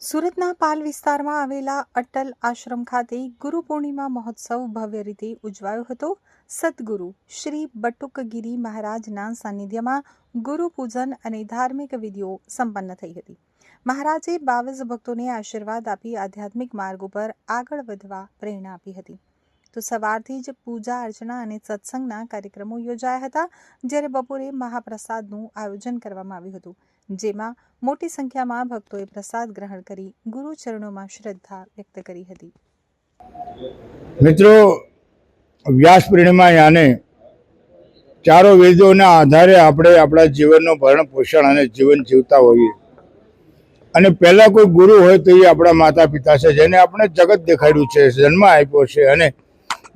સુરતના પાલ વિસ્તારમાં આવેલા અટલ આશ્રમ ખાતે ગુરુ પૂર્ણિમા મહોત્સવ ભવ્ય રીતે ઉજવાયો હતો. સદગુરુ શ્રી બટુકગીરી મહારાજના સાનિધ્યમાં ગુરુ પૂજન અને ધાર્મિક વિધિઓ સંપન્ન થઈ હતી. મહારાજે 22 ભક્તોને આશીર્વાદ આપી આધ્યાત્મિક માર્ગ ઉપર આગળ વધવા પ્રેરણા આપી હતી. તો સવારથી જ પૂજા અર્ચના અને સત્સંગના કાર્યક્રમો યોજાયા હતા, જ્યારે બપોરે મહાપ્રસાદનું આયોજન કરવામાં આવ્યું હતું, જેમાં મોટી સંખ્યામાં ભક્તોએ પ્રસાદ ગ્રહણ કરી ગુરુ ચરણોમાં શ્રદ્ધા વ્યક્ત કરી હતી. મિત્રો, વ્યાસ પૂર્ણિમા યાને ચારો વેદોના આધારે આપણે આપણા જીવનનો ભરણ પોષણ અને જીવન જીવતા હોઈએ. અને પહેલા કોઈ ગુરુ હોય તો એ આપણા માતા પિતા છે, જેને આપણે જગત દેખાડ્યું છે, જન્મ આપ્યો છે અને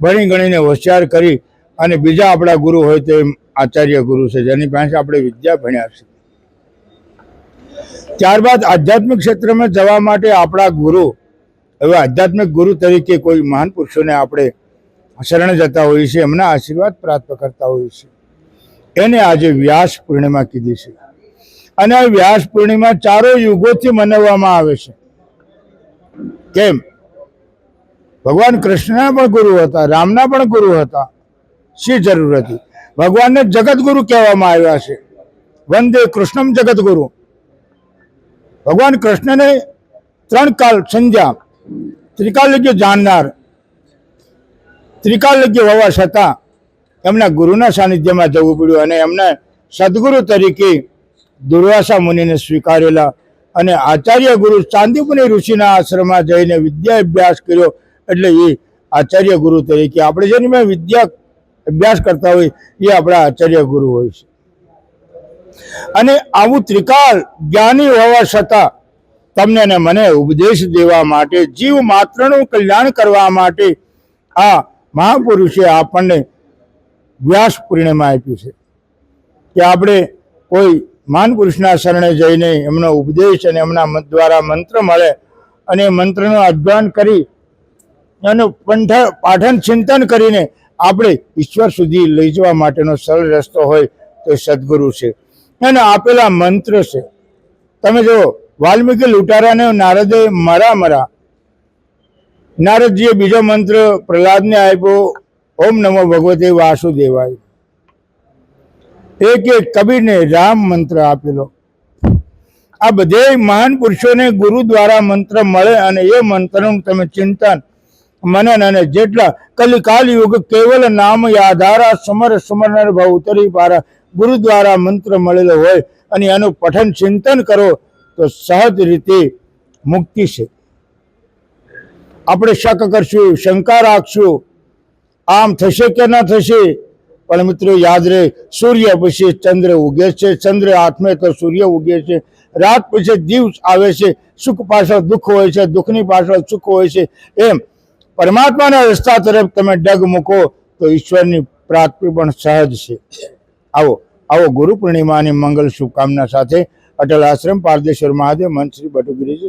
ભણી ગણીને હોશિયાર કરી. અને બીજા આપણા ગુરુ હોય તો આચાર્ય ગુરુ છે, જેની પાસે આપણે વિદ્યા ભણ્યા છે. ત્યારબાદ આધ્યાત્મિક ક્ષેત્રમાં જવા માટે આપણા ગુરુ, હવે આધ્યાત્મિક ગુરુ તરીકે કોઈ મહાન પુરુષોને આપણે શરણ જતા હોઈએ છીએ, એમના આશીર્વાદ પ્રાપ્ત કરતા હોઈએ છીએ. એને આજે વ્યાસ પૂર્ણિમા કીધી છે. અને આ વ્યાસ પૂર્ણિમા ચારો યુગોથી મનાવવામાં આવે છે. કેમ? ભગવાન કૃષ્ણના પણ ગુરુ હતા, રામના પણ ગુરુ હતા. શી જરૂર હતી? ભગવાનને જગત ગુરુ કહેવામાં આવ્યા છે. વંદે કૃષ્ણમ જગત ગુરુ. ભગવાન કૃષ્ણને 3 કાલ સંધ્યા, ત્રિકાલજ્ઞ જાણનાર, ત્રિકાલજ્ઞ હોવા છતાં એમના ગુરુના સાનિધ્યમાં જવું પડ્યું અને એમને સદગુરુ તરીકે દુર્વાસા મુનિને સ્વીકારેલા. અને આચાર્ય ગુરુ ચાંદીપુની ઋષિના આશ્રમમાં જઈને વિદ્યા અભ્યાસ કર્યો. એટલે એ આચાર્ય ગુરુ તરીકે આપણે જેની વિદ્યા અભ્યાસ કરતા હોય એ આપણા આચાર્ય ગુરુ હોય છે. અને આવું ત્રિકાલ જ્ઞાની હોવા છતાં તમને ને મને ઉપદેશ દેવા માટે, જીવ માત્રનું કલ્યાણ કરવા માટે આ મહાપુરુષે આપણને વ્યાસ પૂર્ણિમા આપ્યું છે. કે આપણે કોઈ મહાન પુરુષના શરણે જઈને એમનો ઉપદેશ અને એમના દ્વારા મંત્ર મળે અને મંત્રનું અધ્યયન કરી એનું પાઠન ચિંતન કરીને આપણે ઈશ્વર સુધી લઈ જવા માટેનો સરળ રસ્તો હોય તો સદગુરુ છે. એને આપેલા મંત્ર છે. તમે જો વાલ્મીકી લૂંટારાને નારદે મરા નારદજીએ બીજો મંત્ર પ્રહલાદને આપ્યો, ઓમ નમો ભગવતે વાસુદેવાય. એક કબીરને રામ મંત્ર આપેલો. આ બધે મહાન પુરુષોને ગુરુ દ્વારા મંત્ર મળે અને એ મંત્રનું તમે ચિંતન, મનન અને જેટલા કલિકાલ યુગ કેવલ નામ યાધારા સમર સમર ભવ ઉતરી પારા ગુરુ દ્વારા મંત્ર મળેલો હોય અને એનું પઠન ચિંતન કરો તો સહજ રીતે મુક્તિ છે. આપણે શક કરશું, શંકા રાખશું, આમ થશે કે ના થશે, પણ મિત્રો યાદ રહે, સૂર્ય પછી ચંદ્ર ઉગે છે, ચંદ્ર આથમે તો સૂર્ય ઉગે છે, રાત પછી દિવસ આવે છે, સુખ પાછળ દુઃખ હોય છે, દુઃખની પાછળ સુખ હોય છે. એમ પરમાત્માના રસ્તા તરફ તમે ડગ મૂકો તો ઈશ્વરની પ્રાપ્તિ પણ સહજ છે. આવો ગુરુ પૂર્ણિમાની મંગલ શુભકામના સાથે અટલ આશ્રમ પારદેશ્વર મહાદેવ મંચ શ્રી બટુકગીરી